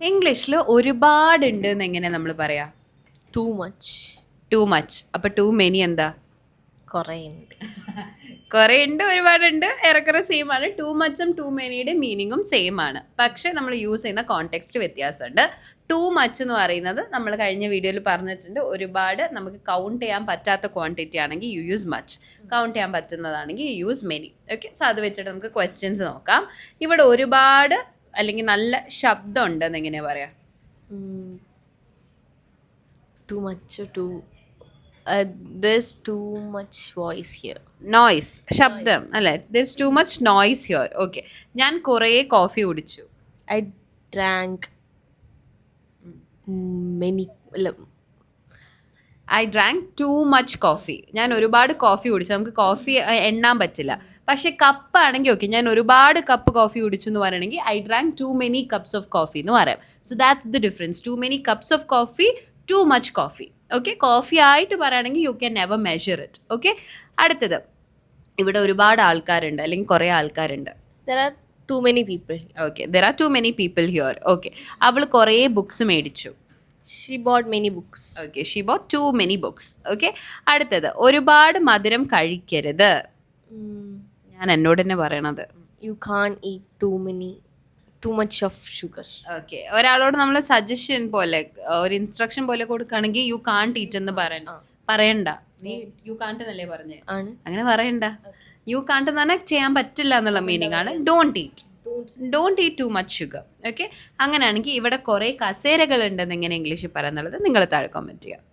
ഇംഗ്ലീഷിൽ ഒരുപാടുണ്ട് എന്ന് എങ്ങനെ നമ്മൾ പറയാ? Too much. Too much. അപ്പൊ ടു മെനി എന്താ? കുറേ ഉണ്ട്. കുറേ ഉണ്ട്, ഒരുപാടുണ്ട്, ഏറെക്കുറെ സെയിം ആണ്. ടു മച്ചും ടു മെനിയുടെ മീനിങ്ങും സെയിം ആണ്. പക്ഷെ നമ്മൾ യൂസ് ചെയ്യുന്ന കോണ്ടെക്സ്റ്റ് വ്യത്യാസമുണ്ട്. ടു മച്ച് എന്ന് പറയുന്നത് നമ്മൾ കഴിഞ്ഞ വീഡിയോയിൽ പറഞ്ഞിട്ടുണ്ട്, ഒരുപാട് നമുക്ക് കൗണ്ട് ചെയ്യാൻ പറ്റാത്ത ക്വാണ്ടിറ്റി ആണെങ്കിൽ യു യൂസ് മച്ച്, കൗണ്ട് ചെയ്യാൻ പറ്റുന്നതാണെങ്കിൽ you use many. Okay, so അത് വെച്ചിട്ട് നമുക്ക് ക്വസ്റ്റ്യൻസ് നോക്കാം. ഇവിടെ ഒരുപാട് അല്ലെങ്കിൽ നല്ല ശബ്ദം ഉണ്ടെന്ന് എങ്ങനെയാ പറയാ? Too much. There's too much voice here. Noise, ശബ്ദം അല്ലേ? there's too much noise here. Okay, ഞാൻ കുറേ കോഫി കുടിച്ചു. I drank many. I drank to much coffee. ഞാൻ ഒരുപാട് കോഫി കുടിച്ചു. നമുക്ക് കോഫി എണ്ണാൻ പറ്റില്ല. പക്ഷെ കപ്പ് ആണെങ്കിൽ ഓക്കെ, ഞാൻ ഒരുപാട് കപ്പ് കോഫി കുടിച്ചു എന്ന് പറയണമെങ്കിൽ I drank too many cups of coffee എന്ന് പറയാം. So that's the difference. Too many cups of coffee, too much coffee. Okay, coffee ആയിട്ട് പറയുകയാണെങ്കിൽ you can never measure it. Okay, അടുത്തത്, ഇവിടെ ഒരുപാട് ആൾക്കാരുണ്ട് അല്ലെങ്കിൽ കുറേ ആൾക്കാരുണ്ട്. There are too many people. Okay, there are too many people here. Okay, അവൾ കുറേ ബുക്സ് മേടിച്ചു. She bought many books. Okay, she bought too many books. Okay, അടുത്തത്, ഒരുപാട് മധുരം കഴിക്കരുത്. ഞാൻ എന്നോട് തന്നെ പറയണത്. You can't eat too much of sugar. Okay, ഒരാളോട് നമ്മൾ സജഷൻ പോലെ ഒരു ഇൻസ്ട്രക്ഷൻ പോലെ കൊടുക്കുകയാണെങ്കിൽ യു കാണ്ട് ഈറ്റ് എന്ന് പറയണ്ട. നീ യു കാണ്ട് എന്നല്ലേ പറഞ്ഞേ? ആണ്. അങ്ങനെ പറയണ്ട. യു കാണ്ട് എന്ന് പറഞ്ഞാൽ ചെയ്യാൻ പറ്റില്ല എന്നുള്ള മീനിങ് ആണ്. Don't eat too much sugar. Okay, അങ്ങനെയാണെങ്കിൽ ഇവിടെ കുറേ കസേരകൾ ഉണ്ടെന്ന് എങ്ങനെ ഇംഗ്ലീഷിൽ പറയാന്നുള്ളത് നിങ്ങൾ താഴെ കമൻറ്റ് ചെയ്യുക.